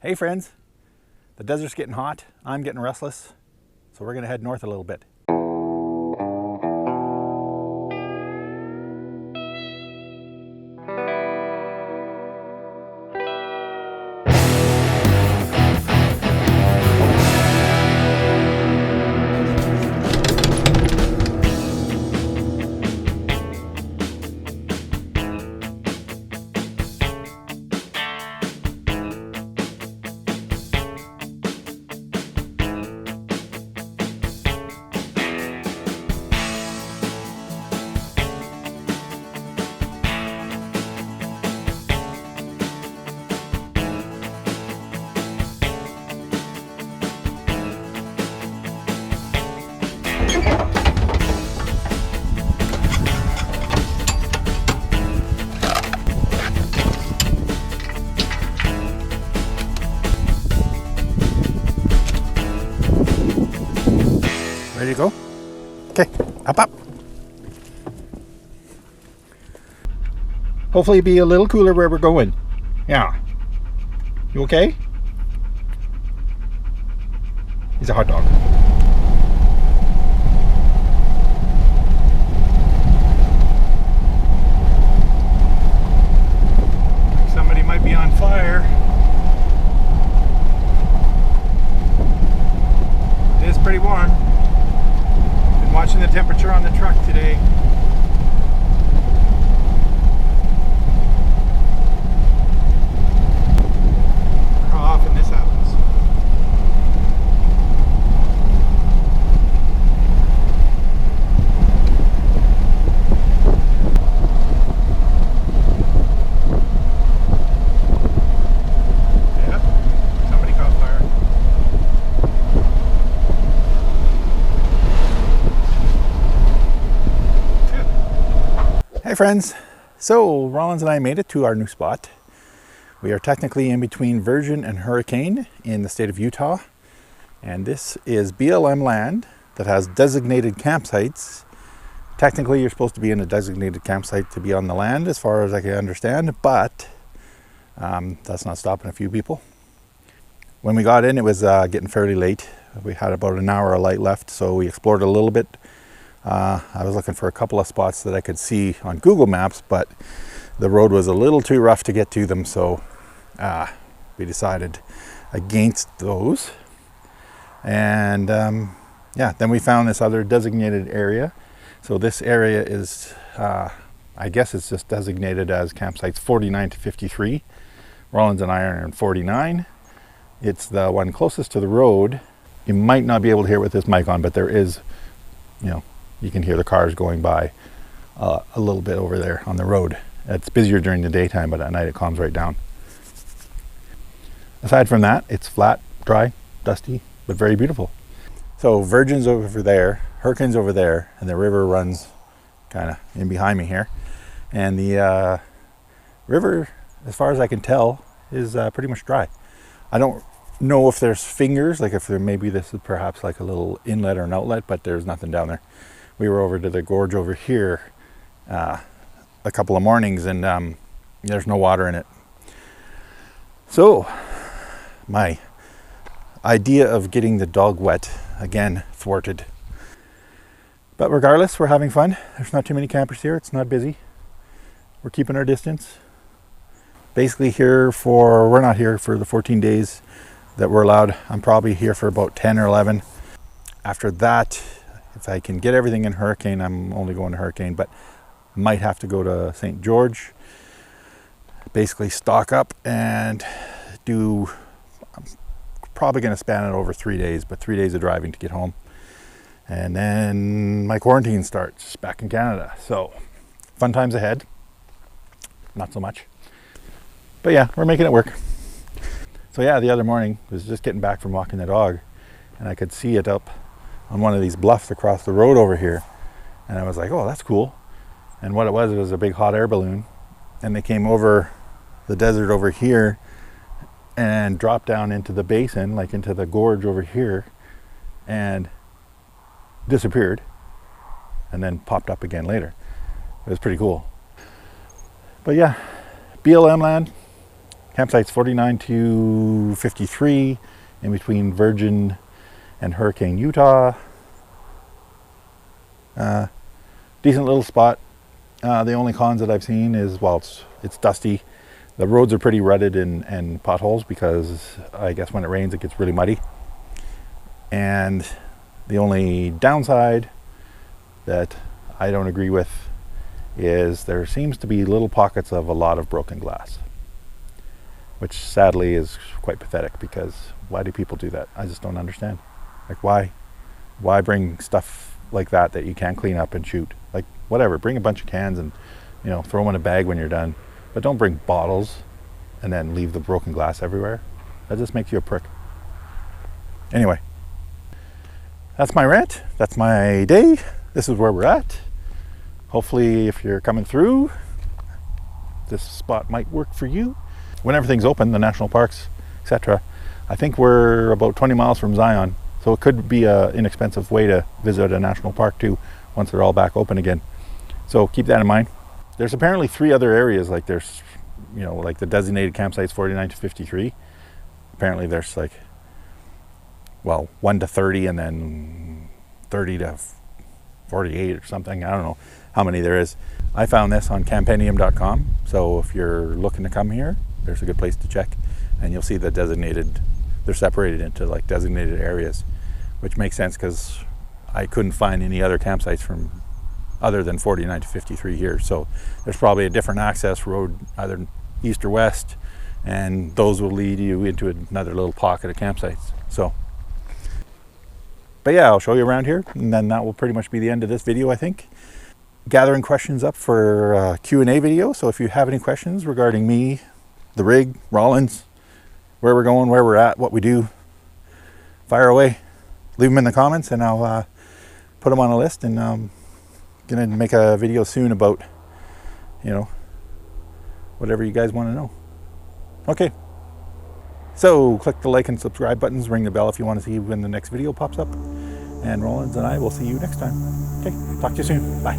Hey friends, the desert's getting hot, I'm getting restless, so we're gonna head north a little bit. Ready to go? Okay, up. Hopefully it'll be a little cooler where we're going. Yeah. You okay? He's a hot dog. Somebody might be on fire. It is pretty warm. Been watching the temperature on the truck today. How often this happens. Hey friends, so Rollins and I made it to our new spot. We are technically in between Virgin and Hurricane in the state of Utah, and this is BLM land that has designated campsites. Technically you're supposed to be in a designated campsite to be on the land as far as I can understand, but that's not stopping a few people. When we got in it was getting fairly late. We had about an hour of light left, so we explored a little bit. I was looking for a couple of spots that I could see on Google Maps, but the road was a little too rough to get to them, so we decided against those. And yeah, then we found this other designated area. So this area is, I guess it's just designated as campsites 49 to 53. Rollins and I are in 49. It's the one closest to the road. You might not be able to hear it with this mic on, but there is, you know, you can hear the cars going by a little bit over there on the road. It's busier during the daytime, but at night it calms right down. Aside from that, it's flat, dry, dusty, but very beautiful. So Virgin's over there, Hurricane's over there, and the river runs kind of in behind me here. And the river, as far as I can tell, is pretty much dry. I don't know if there's fingers, like if there maybe this is perhaps like a little inlet or an outlet, but there's nothing down there. We were over to the gorge over here a couple of mornings, and there's no water in it. So my idea of getting the dog wet again thwarted. But regardless, we're having fun. There's not too many campers here. It's not busy. We're keeping our distance. Basically we're not here for the 14 days that we're allowed. I'm probably here for about 10 or 11. After that, if I can get everything in Hurricane, I'm only going to Hurricane, but might have to go to St. George. Basically stock up and I'm probably going to span it over 3 days, but 3 days of driving to get home. And then my quarantine starts back in Canada. So fun times ahead. Not so much. But yeah, we're making it work. So yeah, the other morning was just getting back from walking the dog, and I could see it up on one of these bluffs across the road over here. And I was like, oh, that's cool. And what it was a big hot air balloon. And they came over the desert over here and dropped down into the basin, like into the gorge over here, and disappeared, and then popped up again later. It was pretty cool. But yeah, BLM land, campsites 49 to 53 in between Virgin and Hurricane, Utah. Decent little spot. The only cons that I've seen is, well, it's dusty. The roads are pretty rutted and potholes because I guess when it rains it gets really muddy. And the only downside that I don't agree with is there seems to be little pockets of a lot of broken glass, which sadly is quite pathetic, because why do people do that? I just don't understand. Like, why bring stuff like that you can't clean up and shoot? Like, whatever, bring a bunch of cans and, you know, throw them in a bag when you're done, but don't bring bottles and then leave the broken glass everywhere. That just makes you a prick. Anyway, that's my rant. That's my day. This is where we're at. Hopefully, if you're coming through, this spot might work for you. When everything's open, the national parks, etc., I think we're about 20 miles from Zion, so it could be an inexpensive way to visit a national park too, once they're all back open again. So keep that in mind. There's apparently 3 other areas, like there's, you know, like the designated campsites 49 to 53. Apparently there's like, well, 1 to 30 and then 30 to 48 or something. I don't know how many there is. I found this on campendium.com, so if you're looking to come here, there's a good place to check, and you'll see the designated, they're separated into like designated areas, which makes sense because I couldn't find any other campsites from other than 49 to 53 here. So there's probably a different access road, either east or west, and those will lead you into another little pocket of campsites. So, but yeah, I'll show you around here, and then that will pretty much be the end of this video, I think. Gathering questions up for a Q&A video, so if you have any questions regarding me, the rig, Rollins, where we're going, where we're at, what we do, fire away. Leave them in the comments and I'll put them on a list, and gonna make a video soon about, you know, whatever you guys want to know. Okay, so click the like and subscribe buttons, ring the bell if you want to see when the next video pops up, and Rollins and I will see you next time. Okay, talk to you soon. Bye.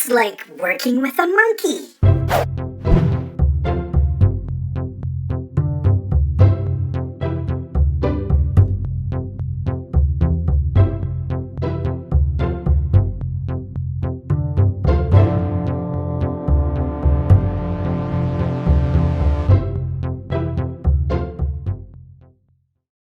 It's like working with a monkey.